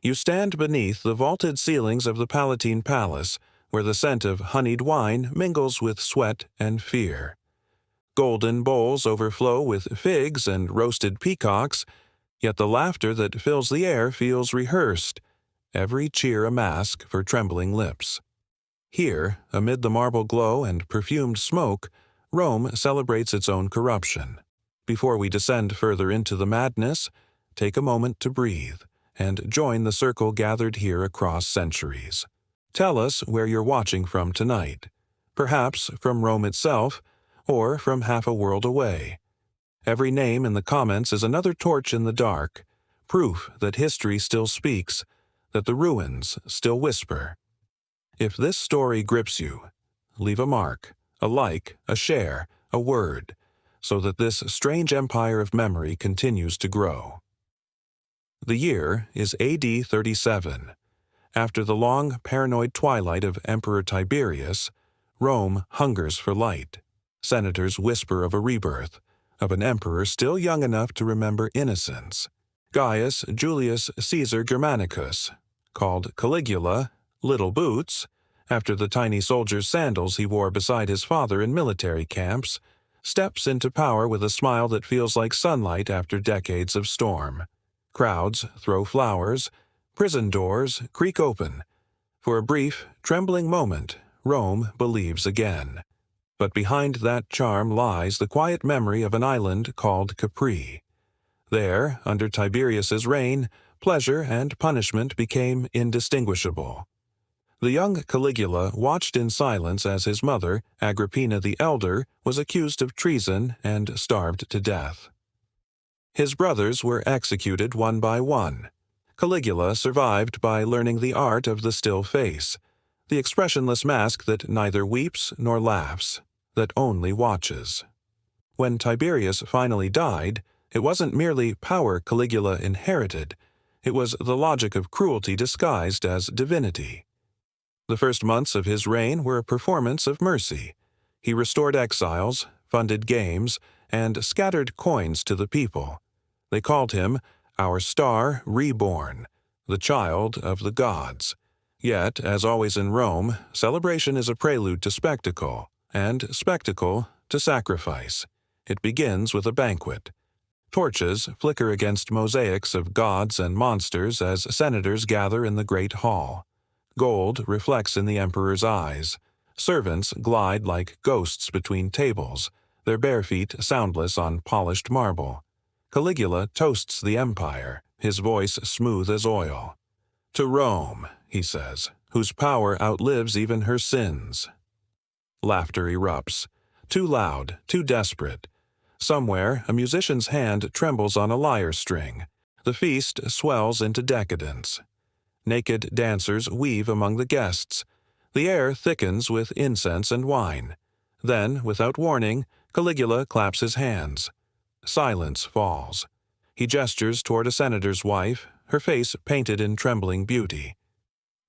You stand beneath the vaulted ceilings of the Palatine Palace, where the scent of honeyed wine mingles with sweat and fear. Golden bowls overflow with figs and roasted peacocks, yet the laughter that fills the air feels rehearsed, every cheer a mask for trembling lips. Here, amid the marble glow and perfumed smoke, Rome celebrates its own corruption. Before we descend further into the madness, take a moment to breathe and join the circle gathered here across centuries. Tell us where you're watching from tonight, perhaps from Rome itself, or from half a world away. Every name in the comments is another torch in the dark, proof that history still speaks, that the ruins still whisper. If this story grips you, leave a mark, a like, a share, a word, so that this strange empire of memory continues to grow. The year is AD 37. After the long, paranoid twilight of Emperor Tiberius, Rome hungers for light. Senators whisper of a rebirth, of an emperor still young enough to remember innocence. Gaius Julius Caesar Germanicus, called Caligula, Little Boots, after the tiny soldier's sandals he wore beside his father in military camps, steps into power with a smile that feels like sunlight after decades of storm. Crowds throw flowers, prison doors creak open. For a brief, trembling moment, Rome believes again. But behind that charm lies the quiet memory of an island called Capri. There, under Tiberius's reign, pleasure and punishment became indistinguishable. The young Caligula watched in silence as his mother, Agrippina the Elder, was accused of treason and starved to death. His brothers were executed one by one. Caligula survived by learning the art of the still face, the expressionless mask that neither weeps nor laughs, that only watches. When Tiberius finally died, it wasn't merely power Caligula inherited, it was the logic of cruelty disguised as divinity. The first months of his reign were a performance of mercy. He restored exiles, funded games, and scattered coins to the people. They called him our star reborn, the child of the gods. Yet, as always in Rome, celebration is a prelude to spectacle, and spectacle to sacrifice. It begins with a banquet. Torches flicker against mosaics of gods and monsters as senators gather in the great hall. Gold reflects in the emperor's eyes. Servants glide like ghosts between tables, their bare feet soundless on polished marble. Caligula toasts the empire, his voice smooth as oil. To Rome, he says, whose power outlives even her sins. Laughter erupts. Too loud, too desperate. Somewhere, a musician's hand trembles on a lyre string. The feast swells into decadence. Naked dancers weave among the guests. The air thickens with incense and wine. Then, without warning, Caligula claps his hands. Silence falls. He gestures toward a senator's wife, her face painted in trembling beauty.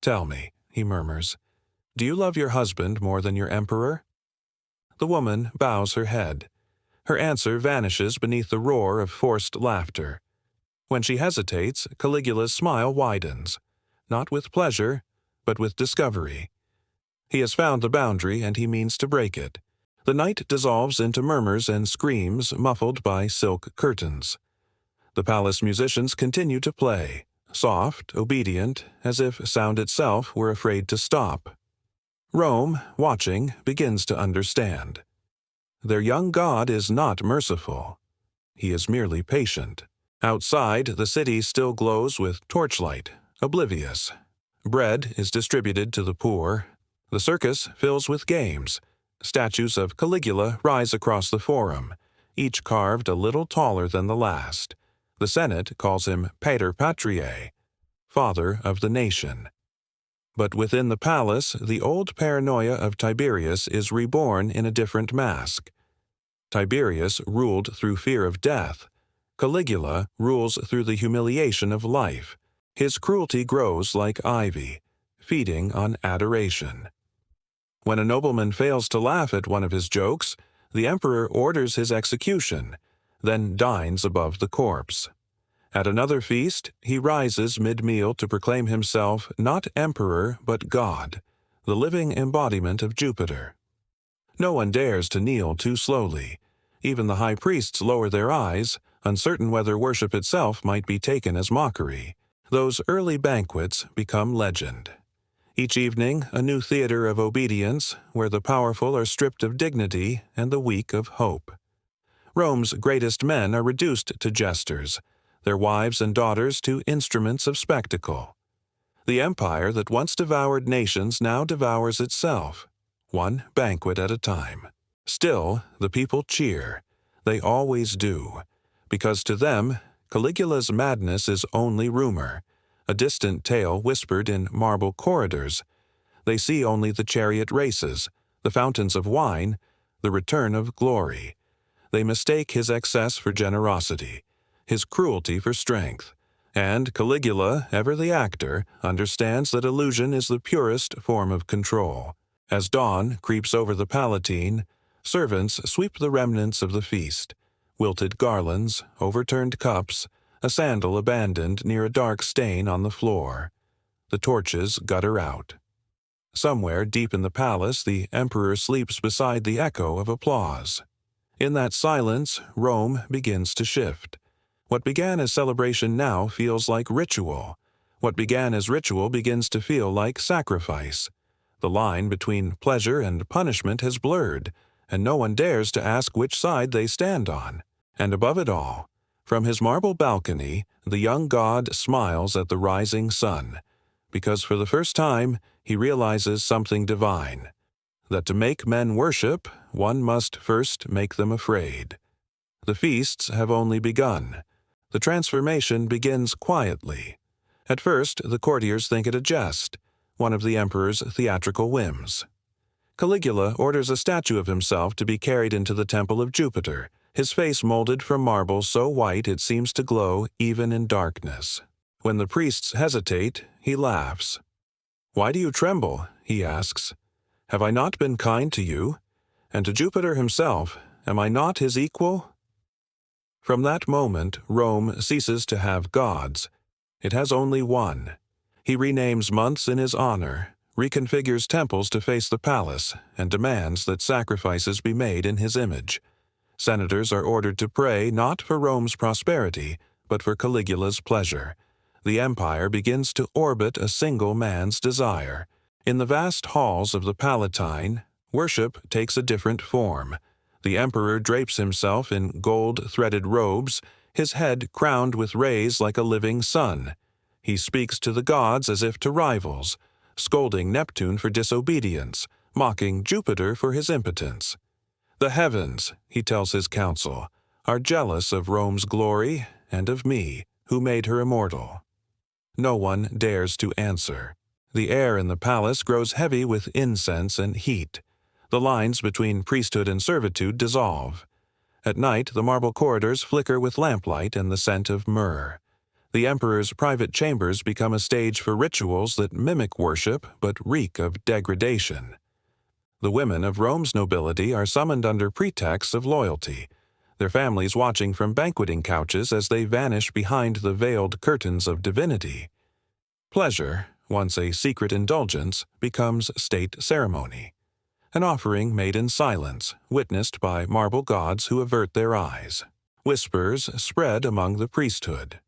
"Tell me," he murmurs, "do you love your husband more than your emperor?" The woman bows her head. Her answer vanishes beneath the roar of forced laughter. When she hesitates, Caligula's smile widens. Not with pleasure, but with discovery. He has found the boundary and he means to break it. The night dissolves into murmurs and screams muffled by silk curtains. The palace musicians continue to play, soft, obedient, as if sound itself were afraid to stop. Rome, watching, begins to understand. Their young god is not merciful. He is merely patient. Outside, the city still glows with torchlight, oblivious. Bread is distributed to the poor. The circus fills with games. Statues of Caligula rise across the forum, each carved a little taller than the last. The Senate calls him Pater Patriae, father of the nation. But within the palace, the old paranoia of Tiberius is reborn in a different mask. Tiberius ruled through fear of death. Caligula rules through the humiliation of life. His cruelty grows like ivy, feeding on adoration. When a nobleman fails to laugh at one of his jokes, the emperor orders his execution, then dines above the corpse. At another feast, he rises mid-meal to proclaim himself not emperor but god, the living embodiment of Jupiter. No one dares to kneel too slowly. Even the high priests lower their eyes, uncertain whether worship itself might be taken as mockery. Those early banquets become legend. Each evening, a new theater of obedience, where the powerful are stripped of dignity and the weak of hope. Rome's greatest men are reduced to jesters, their wives and daughters to instruments of spectacle. The empire that once devoured nations now devours itself, one banquet at a time. Still, the people cheer. They always do, because to them, Caligula's madness is only rumor, a distant tale whispered in marble corridors. They see only the chariot races, the fountains of wine, the return of glory. They mistake his excess for generosity, his cruelty for strength. And Caligula, ever the actor, understands that illusion is the purest form of control. As dawn creeps over the Palatine, servants sweep the remnants of the feast, wilted garlands, overturned cups, a sandal abandoned near a dark stain on the floor. The torches gutter out. Somewhere deep in the palace, the emperor sleeps beside the echo of applause. In that silence, Rome begins to shift. What began as celebration now feels like ritual. What began as ritual begins to feel like sacrifice. The line between pleasure and punishment has blurred, and no one dares to ask which side they stand on. And above it all, from his marble balcony, the young god smiles at the rising sun, because for the first time he realizes something divine, that to make men worship, one must first make them afraid. The feasts have only begun. The transformation begins quietly. At first, the courtiers think it a jest, one of the emperor's theatrical whims. Caligula orders a statue of himself to be carried into the temple of Jupiter, his face molded from marble so white it seems to glow even in darkness. When the priests hesitate, he laughs. "Why do you tremble?" he asks. "Have I not been kind to you? And to Jupiter himself, am I not his equal?" From that moment, Rome ceases to have gods. It has only one. He renames months in his honor, reconfigures temples to face the palace, and demands that sacrifices be made in his image. Senators are ordered to pray not for Rome's prosperity, but for Caligula's pleasure. The empire begins to orbit a single man's desire. In the vast halls of the Palatine, worship takes a different form. The emperor drapes himself in gold-threaded robes, his head crowned with rays like a living sun. He speaks to the gods as if to rivals, scolding Neptune for disobedience, mocking Jupiter for his impotence. "The heavens," he tells his council, "are jealous of Rome's glory and of me, who made her immortal." No one dares to answer. The air in the palace grows heavy with incense and heat. The lines between priesthood and servitude dissolve. At night, the marble corridors flicker with lamplight and the scent of myrrh. The emperor's private chambers become a stage for rituals that mimic worship but reek of degradation. The women of Rome's nobility are summoned under pretexts of loyalty, their families watching from banqueting couches as they vanish behind the veiled curtains of divinity. Pleasure, once a secret indulgence, becomes state ceremony. An offering made in silence, witnessed by marble gods who avert their eyes. Whispers spread among the priesthood.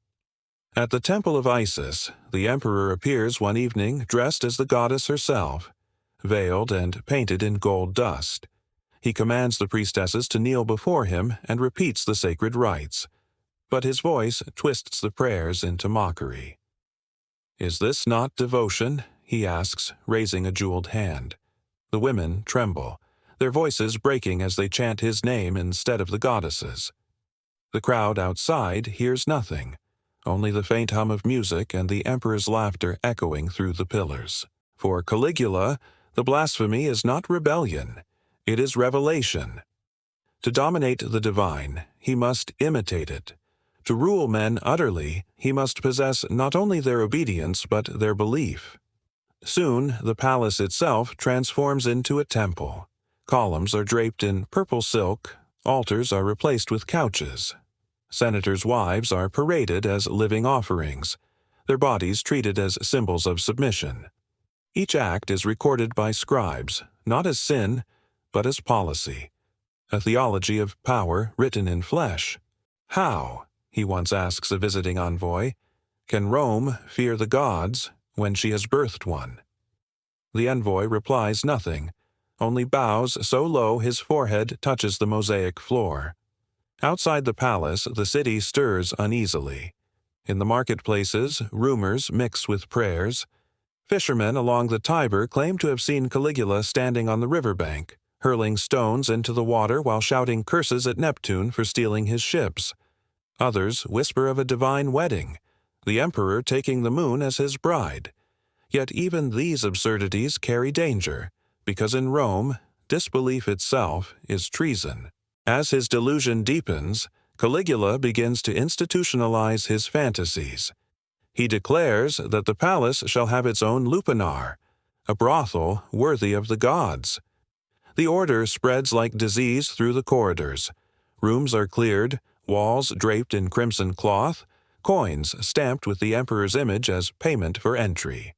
At the temple of Isis, the emperor appears one evening dressed as the goddess herself, veiled and painted in gold dust. He commands the priestesses to kneel before him and repeats the sacred rites, but his voice twists the prayers into mockery. "Is this not devotion?" he asks, raising a jeweled hand. The women tremble, their voices breaking as they chant his name instead of the goddess's. The crowd outside hears nothing, only the faint hum of music and the emperor's laughter echoing through the pillars. For Caligula, the blasphemy is not rebellion, it is revelation. To dominate the divine, he must imitate it. To rule men utterly, he must possess not only their obedience but their belief. Soon, the palace itself transforms into a temple. Columns are draped in purple silk, altars are replaced with couches. Senators' wives are paraded as living offerings, their bodies treated as symbols of submission. Each act is recorded by scribes, not as sin, but as policy, a theology of power written in flesh. How, he once asks a visiting envoy, can Rome fear the gods when she has birthed one? The envoy replies nothing, only bows so low his forehead touches the mosaic floor. Outside the palace, the city stirs uneasily. In the marketplaces, rumors mix with prayers. Fishermen along the Tiber claim to have seen Caligula standing on the riverbank, hurling stones into the water while shouting curses at Neptune for stealing his ships. Others whisper of a divine wedding, the emperor taking the moon as his bride. Yet even these absurdities carry danger, because in Rome, disbelief itself is treason. As his delusion deepens, Caligula begins to institutionalize his fantasies. He declares that the palace shall have its own lupanar, a brothel worthy of the gods. The order spreads like disease through the corridors. Rooms are cleared, walls draped in crimson cloth, coins stamped with the emperor's image as payment for entry.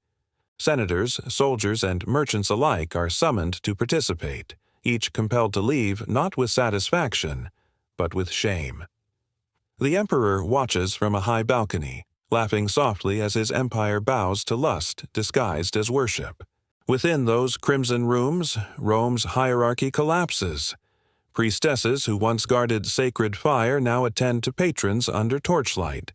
Senators, soldiers, and merchants alike are summoned to participate, each compelled to leave not with satisfaction, but with shame. The emperor watches from a high balcony, laughing softly as his empire bows to lust disguised as worship. Within those crimson rooms, Rome's hierarchy collapses. Priestesses who once guarded sacred fire now attend to patrons under torchlight.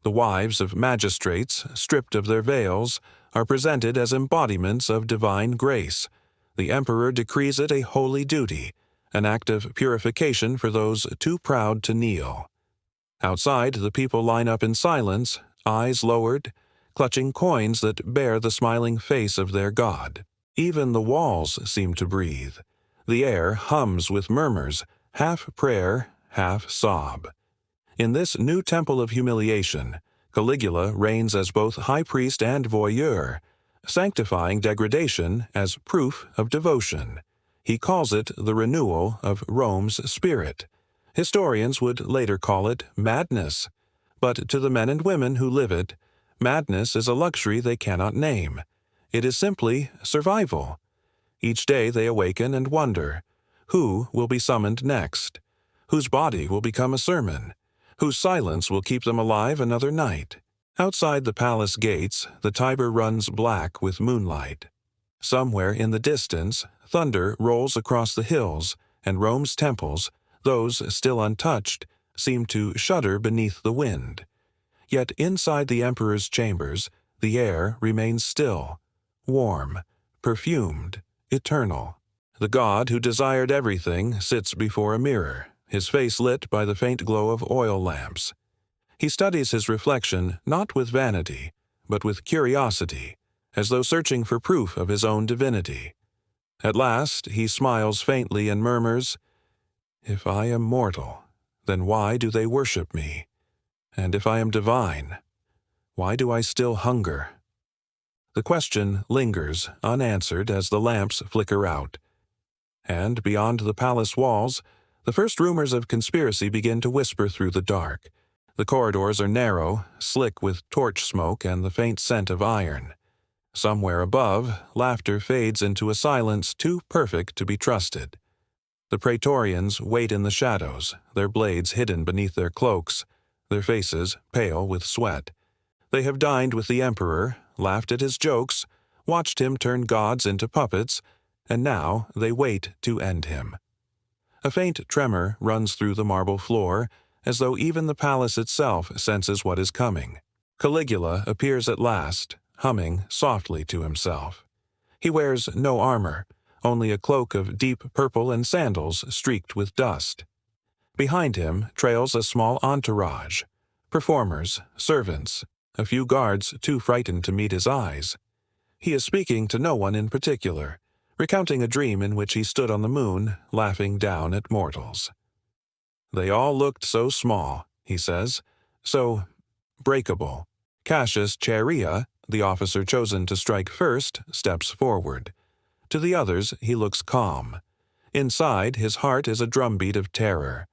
The wives of magistrates, stripped of their veils, are presented as embodiments of divine grace. The emperor decrees it a holy duty, an act of purification for those too proud to kneel. Outside, the people line up in silence, eyes lowered, clutching coins that bear the smiling face of their god. Even the walls seem to breathe. The air hums with murmurs, half prayer, half sob. In this new temple of humiliation, Caligula reigns as both high priest and voyeur, sanctifying degradation as proof of devotion. He calls it the renewal of Rome's spirit. Historians would later call it madness. But to the men and women who live it, madness is a luxury they cannot name. It is simply survival. Each day they awaken and wonder, who will be summoned next? Whose body will become a sermon? Whose silence will keep them alive another night? Outside the palace gates, the Tiber runs black with moonlight. Somewhere in the distance, thunder rolls across the hills, and Rome's temples, those still untouched, seem to shudder beneath the wind. Yet inside the emperor's chambers, the air remains still, warm, perfumed, eternal. The god who desired everything sits before a mirror, his face lit by the faint glow of oil lamps. He studies his reflection not with vanity, but with curiosity, as though searching for proof of his own divinity. At last he smiles faintly and murmurs, "If I am mortal, then why do they worship me? And if I am divine, why do I still hunger?" The question lingers unanswered as the lamps flicker out. And beyond the palace walls, the first rumors of conspiracy begin to whisper through the dark. The corridors are narrow, slick with torch smoke and the faint scent of iron. Somewhere above, laughter fades into a silence too perfect to be trusted. The praetorians wait in the shadows, their blades hidden beneath their cloaks, their faces pale with sweat. They have dined with the emperor, laughed at his jokes, watched him turn gods into puppets, and now they wait to end him. A faint tremor runs through the marble floor, as though even the palace itself senses what is coming. Caligula appears at last, humming softly to himself. He wears no armor, only a cloak of deep purple and sandals streaked with dust. Behind him trails a small entourage, performers, servants, a few guards too frightened to meet his eyes. He is speaking to no one in particular, recounting a dream in which he stood on the moon, laughing down at mortals. "They all looked so small," he says, "so breakable." Cassius Chaerea, the officer chosen to strike first, steps forward. To the others he looks calm. Inside, his heart is a drumbeat of terror.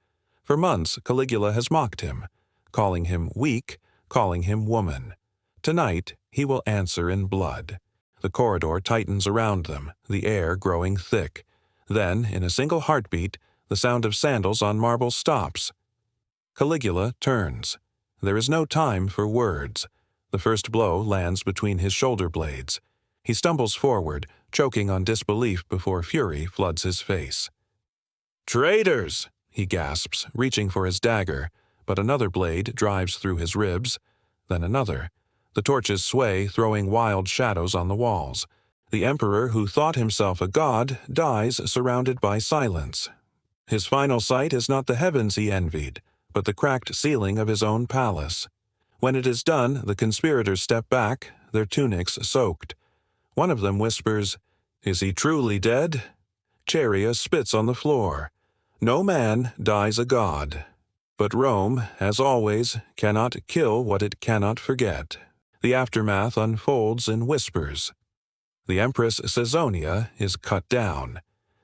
For months, Caligula has mocked him, calling him weak, calling him woman. Tonight, he will answer in blood. The corridor tightens around them, the air growing thick. Then, in a single heartbeat, the sound of sandals on marble stops. Caligula turns. There is no time for words. The first blow lands between his shoulder blades. He stumbles forward, choking on disbelief before fury floods his face. "Traitors!" he gasps, reaching for his dagger, but another blade drives through his ribs. Then another. The torches sway, throwing wild shadows on the walls. The emperor who thought himself a god dies surrounded by silence. His final sight is not the heavens he envied, but the cracked ceiling of his own palace. When it is done, the conspirators step back, their tunics soaked. One of them whispers, "Is he truly dead?" Charia spits on the floor. No man dies a god. But Rome, as always, cannot kill what it cannot forget. The aftermath unfolds in whispers. The Empress Caesonia is cut down.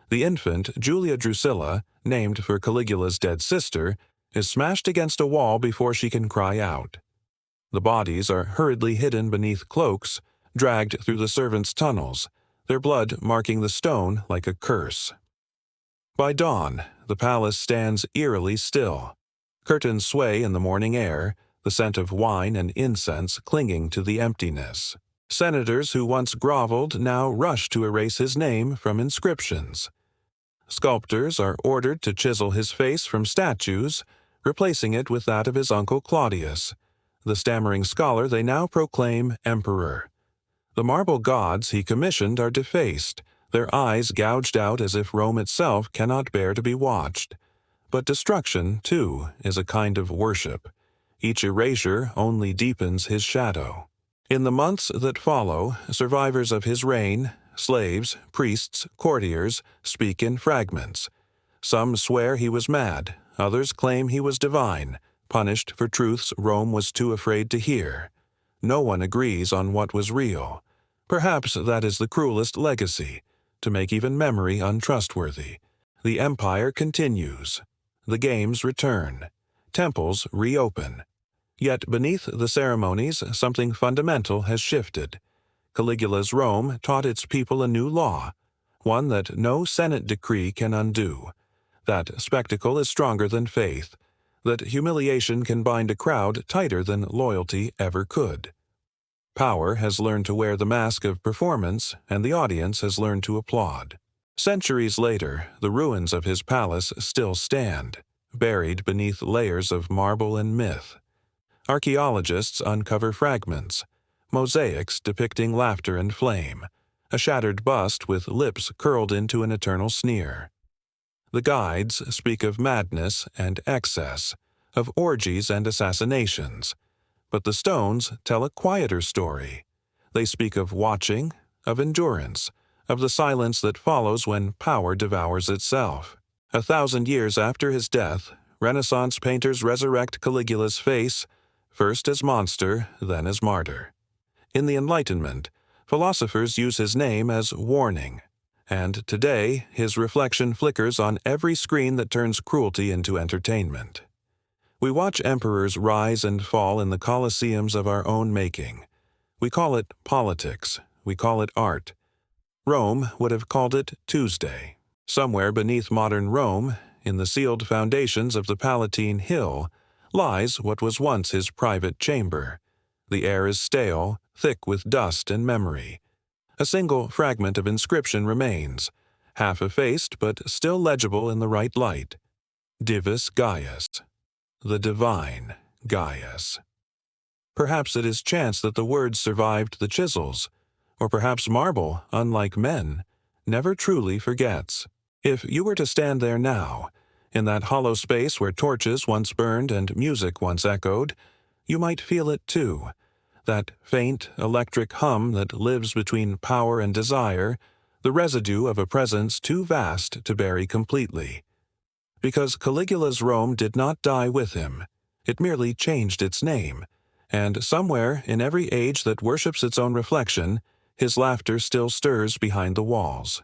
The infant Julia Drusilla, named for Caligula's dead sister, is smashed against a wall before she can cry out. The bodies are hurriedly hidden beneath cloaks, dragged through the servants' tunnels, their blood marking the stone like a curse. By dawn, the palace stands eerily still. Curtains sway in the morning air, the scent of wine and incense clinging to the emptiness. Senators who once groveled now rush to erase his name from inscriptions. Sculptors are ordered to chisel his face from statues, replacing it with that of his uncle Claudius. The stammering scholar they now proclaim emperor. The marble gods he commissioned are defaced, their eyes gouged out as if Rome itself cannot bear to be watched. But destruction, too, is a kind of worship. Each erasure only deepens his shadow. In the months that follow, survivors of his reign, slaves, priests, courtiers, speak in fragments. Some swear he was mad, others claim he was divine, punished for truths Rome was too afraid to hear. No one agrees on what was real. Perhaps that is the cruelest legacy, to make even memory untrustworthy. The empire continues. The games return. Temples reopen. Yet beneath the ceremonies, something fundamental has shifted. Caligula's Rome taught its people a new law, one that no Senate decree can undo. That spectacle is stronger than faith, that humiliation can bind a crowd tighter than loyalty ever could. Power has learned to wear the mask of performance, and the audience has learned to applaud. Centuries later, the ruins of his palace still stand, buried beneath layers of marble and myth. Archaeologists uncover fragments, mosaics depicting laughter and flame, a shattered bust with lips curled into an eternal sneer. The guides speak of madness and excess, of orgies and assassinations, but the stones tell a quieter story. They speak of watching, of endurance, of the silence that follows when power devours itself. 1,000 years after his death, Renaissance painters resurrect Caligula's face, first as monster, then as martyr. In the Enlightenment, philosophers use his name as warning, and today his reflection flickers on every screen that turns cruelty into entertainment. We watch emperors rise and fall in the colosseums of our own making. We call it politics, we call it art. Rome would have called it Tuesday. Somewhere beneath modern Rome, in the sealed foundations of the Palatine Hill, lies what was once his private chamber. The air is stale, thick with dust and memory. A single fragment of inscription remains, half effaced but still legible in the right light. Divus Gaius, the divine Gaius. Perhaps it is chance that the words survived the chisels, or perhaps marble, unlike men, never truly forgets. If you were to stand there now, in that hollow space where torches once burned and music once echoed, you might feel it too, that faint, electric hum that lives between power and desire, the residue of a presence too vast to bury completely. Because Caligula's Rome did not die with him, it merely changed its name, and somewhere in every age that worships its own reflection, his laughter still stirs behind the walls.